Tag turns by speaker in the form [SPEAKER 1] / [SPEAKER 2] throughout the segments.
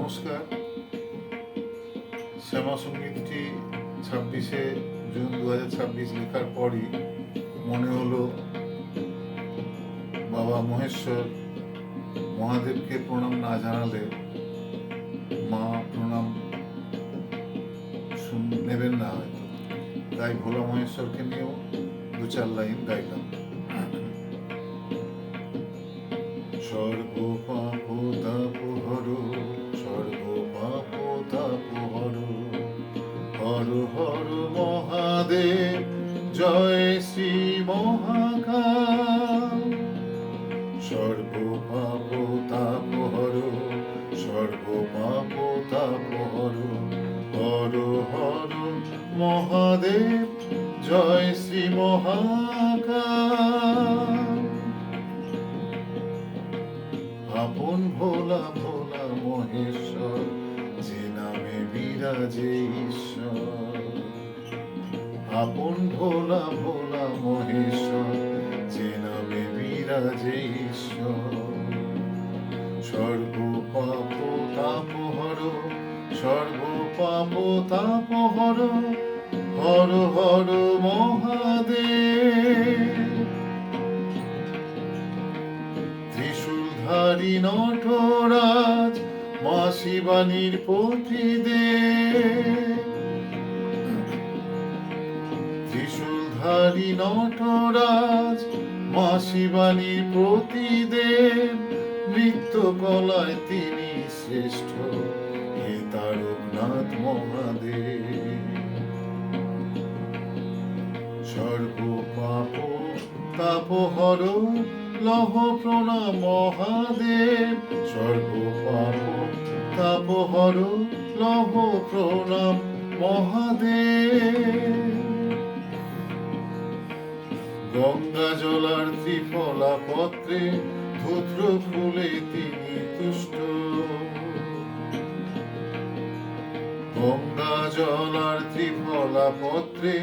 [SPEAKER 1] নমস্কার। শ্যামা সঙ্গীতটি 26 জুন 2026 লেখার পরই মনে হলো বাবা মহেশ্বর মহাদেবকে প্রণাম না জানালে মা প্রণাম নেবেন না হয়তো, তাই ভোলা মহেশ্বরকে নিয়েও 2-4 লাইন গাইলাম। সর্বপাপ তাপহর, সর্বপাপ তাপহর, হর হর মহাদেব, জয় শ্রী মহাকাল। সর্বপাপ তাপহর, সর্বপাপ তাপহর, হর হর মহাদেব, জয় শ্রী মহাকাল। আপন ভোলা ভোলা মহেশ্বর, যে নামে বিরাজে ঈশ্বর। আপন ভোলা ভোলা মহেশ্বর, যে নামে বিরাজে ঈশ্বর। সর্বপাপ তাপহর, সর্বপাপ তাপহর, হর হর মহাদেব। ত্রিশূলধারী নটরাজ, মা শিবানীর পতিদেব। ত্রিশূলধারী নটরাজ, মা শিবানীর পতিদেব। নৃত্য কলায় তিনি শ্রেষ্ঠ, হে তারকনাথ মহাদেব। সর্বপাপ তাপহর, লহ প্রণাম মহাদেব। সর্বপাপ তাপহর, লহ প্রণাম মহাদেব। গঙ্গা জলার ত্রিফলা পত্রে, ধূত্র ফুলে তিনি তুষ্ট। গঙ্গা জলার ত্রিফলা পত্রে,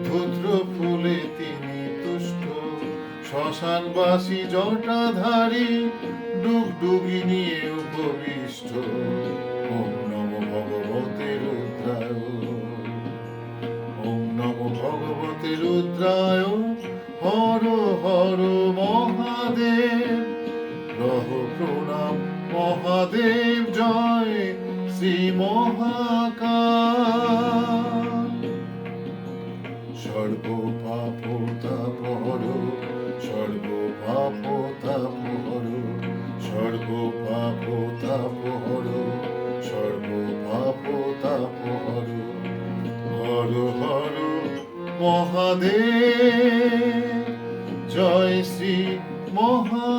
[SPEAKER 1] ধূত্র ফুলে তিনি তুষ্ট। শ্মশানবাসী জটাধারী, ডুগডুগি নিয়ে উপবিষ্ট। ওম নমো ভগবতে রুদ্রায়, ওম নমো ভগবতে রুদ্রায়, হর হর মহাদেব। লহ প্রণাম মহাদেব, জয় শ্রী মহাকাল। সর্বপাপ তাপহর, সর্বপাপ তাপহর, সর্বপাপ তাপহর, সর্বপাপ তাপহর, হর হর মহাদেব, জয় শ্রী মহা